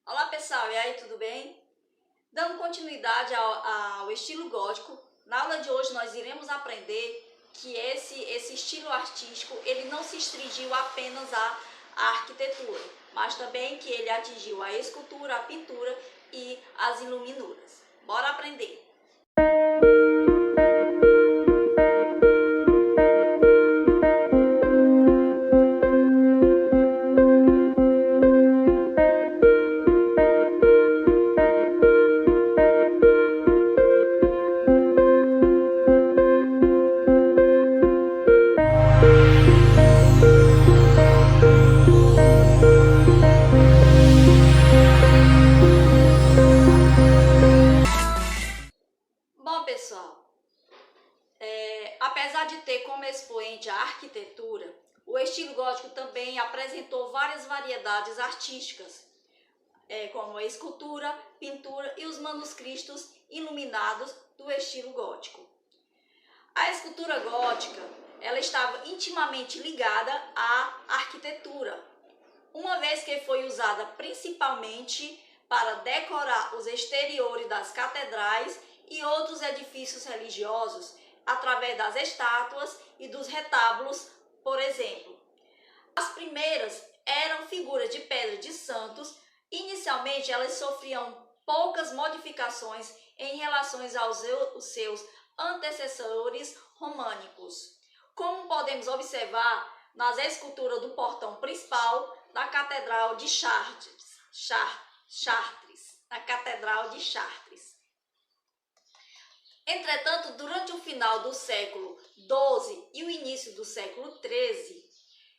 Olá pessoal, e aí, tudo bem? Dando continuidade ao estilo gótico, na aula de hoje nós iremos aprender que esse estilo artístico ele não se restringiu apenas à arquitetura, mas também que ele atingiu a escultura, a pintura e as iluminuras. Bora aprender! Bom, pessoal, apesar de ter como expoente a arquitetura, o estilo gótico também apresentou várias variedades artísticas, como a escultura, pintura e os manuscritos iluminados do estilo gótico. A escultura gótica ela estava intimamente ligada à arquitetura, uma vez que foi usada principalmente para decorar os exteriores das catedrais e outros edifícios religiosos, através das estátuas e dos retábulos, por exemplo. As primeiras eram figuras de pedra de santos. Inicialmente, elas sofriam poucas modificações em relação aos seus antecessores românicos, como podemos observar nas esculturas do portão principal da Catedral de Chartres, na Catedral de Chartres. Entretanto, durante o final do século XII e o início do século XIII,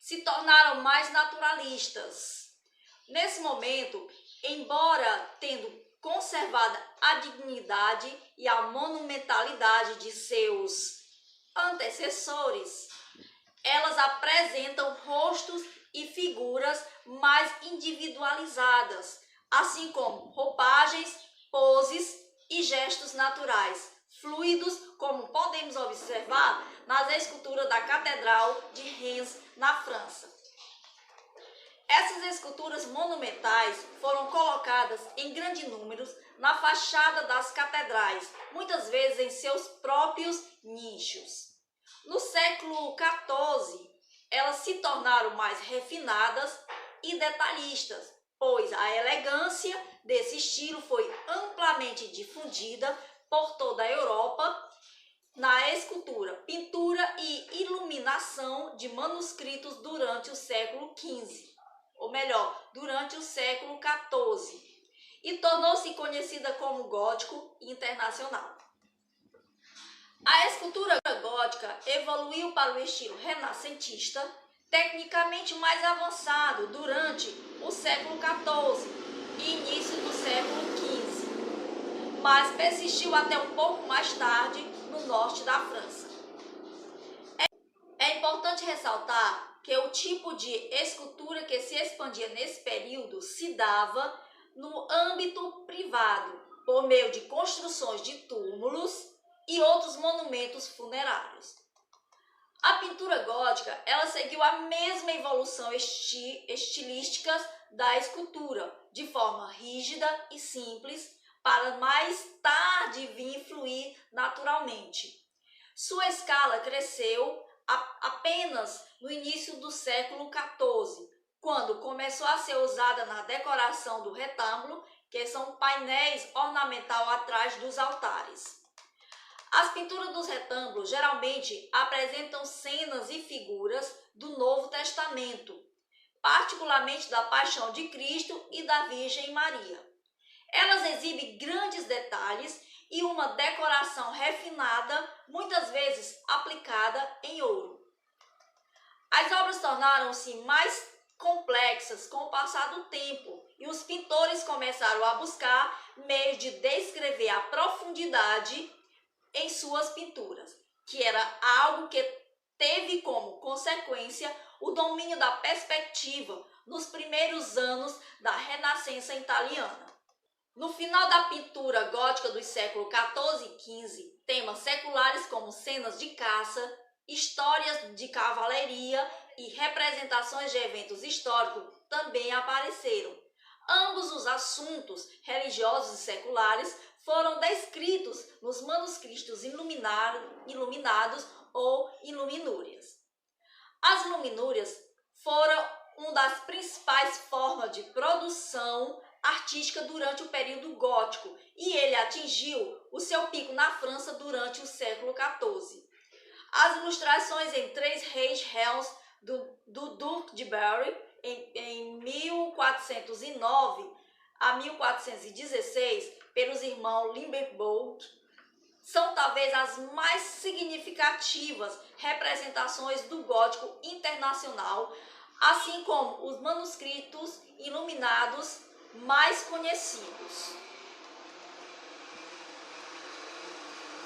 se tornaram mais naturalistas. Nesse momento, embora tendo conservado a dignidade e a monumentalidade de seus antecessores, elas apresentam rostos e figuras mais individualizadas, assim como roupagens, poses e gestos naturais, fluidos, como podemos observar nas esculturas da Catedral de Reims, na França. Essas esculturas monumentais foram colocadas em grande número na fachada das catedrais, muitas vezes em seus próprios nichos. No século XIV, elas se tornaram mais refinadas e detalhistas, pois a elegância desse estilo foi amplamente difundida por toda a Europa na escultura, pintura e iluminação de manuscritos durante o século XV, ou melhor, durante o século XIV, e tornou-se conhecida como gótico internacional. A escultura gótica evoluiu para o estilo renascentista, tecnicamente mais avançado durante o século XIV e início do século XV, mas persistiu até um pouco mais tarde no norte da França. É importante ressaltar que o tipo de escultura que se expandia nesse período se dava no âmbito privado, por meio de construções de túmulos e outros monumentos funerários. A pintura gótica ela seguiu a mesma evolução estilística da escultura, de forma rígida e simples, para mais tarde vir fluir naturalmente. Sua escala cresceu apenas no início do século XIV, quando começou a ser usada na decoração do retábulo, que são painéis ornamentais atrás dos altares. As pinturas dos retângulos geralmente apresentam cenas e figuras do Novo Testamento, particularmente da Paixão de Cristo e da Virgem Maria. Elas exibem grandes detalhes e uma decoração refinada, muitas vezes aplicada em ouro. As obras tornaram-se mais complexas com o passar do tempo e os pintores começaram a buscar meios de descrever a profundidade em suas pinturas, que era algo que teve como consequência o domínio da perspectiva nos primeiros anos da Renascença italiana. No final da pintura gótica dos séculos XIV e XV, temas seculares como cenas de caça, histórias de cavalaria e representações de eventos históricos também apareceram. Ambos os assuntos religiosos e seculares foram descritos nos manuscritos iluminados ou iluminúrias. As iluminúrias foram uma das principais formas de produção artística durante o período gótico e ele atingiu o seu pico na França durante o século XIV. As ilustrações em 3 reis réus do Duque de Berry em 1409 a 1416 pelos irmãos Limbourg são talvez as mais significativas representações do gótico internacional, assim como os manuscritos iluminados mais conhecidos.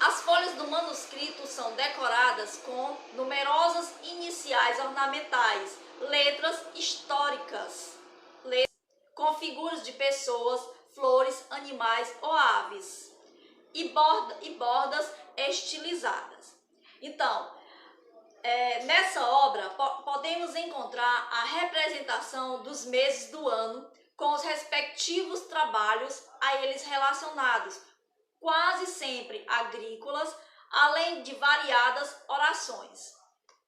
As folhas do manuscrito são decoradas com numerosas iniciais ornamentais, letras históricas, com figuras de pessoas, flores, animais ou aves, e bordas estilizadas. Então, nessa obra podemos encontrar a representação dos meses do ano com os respectivos trabalhos a eles relacionados, quase sempre agrícolas, além de variadas orações.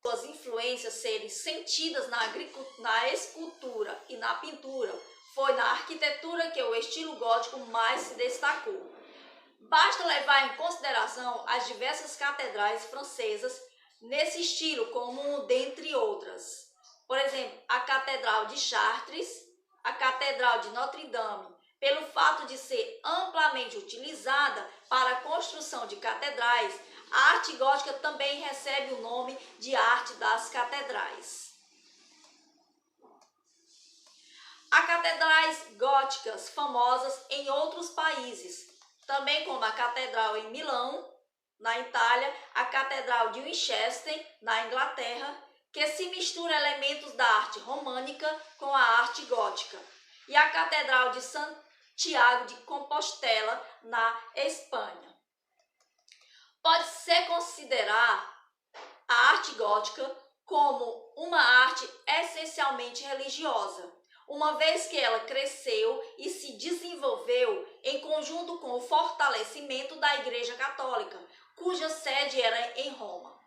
Suas influências serem sentidas na escultura e na pintura, foi na arquitetura que o estilo gótico mais se destacou. Basta levar em consideração as diversas catedrais francesas nesse estilo, como dentre outras. Por exemplo, a Catedral de Chartres, a Catedral de Notre-Dame, pelo fato de ser amplamente utilizada para a construção de catedrais, a arte gótica também recebe o nome de arte das catedrais. Há catedrais góticas famosas em outros países, também como a Catedral em Milão, na Itália, a Catedral de Winchester, na Inglaterra, que se mistura elementos da arte românica com a arte gótica, e a Catedral de Santiago de Compostela, na Espanha. Pode-se considerar a arte gótica como uma arte essencialmente religiosa, uma vez que ela cresceu e se desenvolveu em conjunto com o fortalecimento da Igreja Católica, cuja sede era em Roma,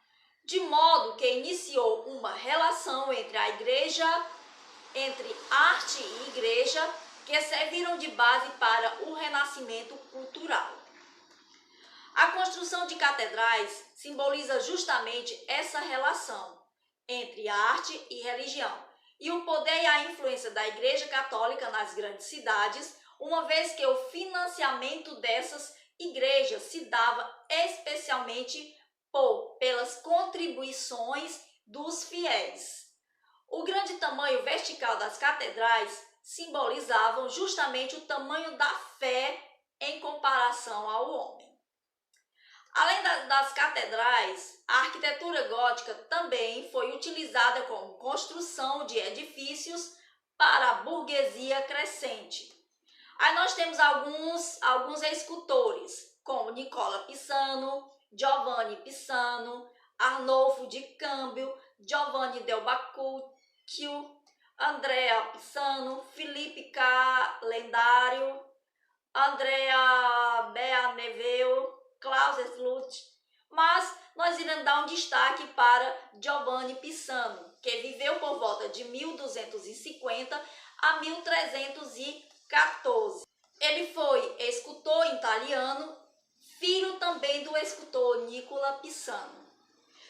de modo que iniciou uma relação entre arte e igreja, que serviram de base para o renascimento cultural. A construção de catedrais simboliza justamente essa relação entre arte e religião, e o poder e a influência da Igreja Católica nas grandes cidades, uma vez que o financiamento dessas igrejas se dava especialmente pelas contribuições dos fiéis. O grande tamanho vertical das catedrais simbolizavam justamente o tamanho da fé em comparação ao homem. Além das catedrais, a arquitetura gótica também foi utilizada como construção de edifícios para a burguesia crescente. Aí nós temos alguns escultores, como Nicola Pisano, Giovanni Pisano, Arnolfo di Cambio, Giovanni del Baccocchio, Andrea Pisano, Felipe Calendário, Andrea Beaneveu, Klaus Sluth, mas nós iremos dar um destaque para Giovanni Pisano, que viveu por volta de 1250 a 1314. Ele foi escultor italiano, filho também do escultor Nicola Pisano.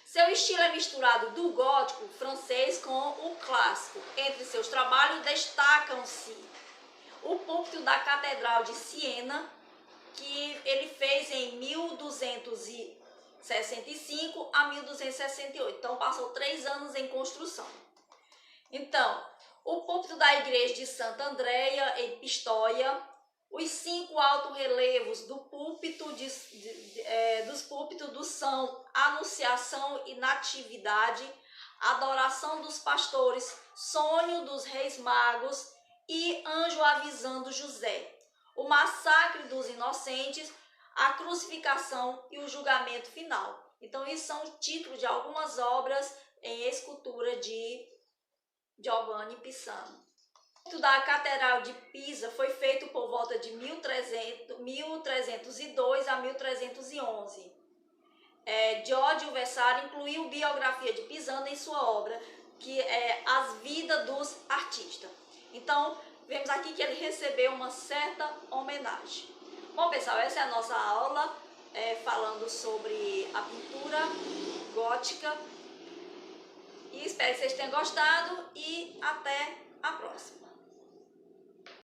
Seu estilo é misturado do gótico francês com o clássico. Entre seus trabalhos destacam-se o púlpito da Catedral de Siena, que ele fez em 1265 a 1268. Então, passou 3 anos em construção. Então, o púlpito da igreja de Santa Andrea, em Pistoia, os 5 alto-relevos do púlpito dos púlpitos do São Anunciação e Natividade, Adoração dos Pastores, Sonho dos Reis Magos e Anjo Avisando José, o Massacre dos Inocentes, a Crucificação e o Julgamento Final. Então, isso são títulos de algumas obras em escultura de Giovanni Pisano. O púlpito da Catedral de Pisa foi feito por volta de 1302 a 1311. Giorgio Vasari incluiu biografia de Pisano em sua obra, que é As Vidas dos Artistas. Então, vemos aqui que ele recebeu uma certa homenagem. Bom, pessoal, essa é a nossa aula falando sobre a pintura gótica. E espero que vocês tenham gostado e até a próxima.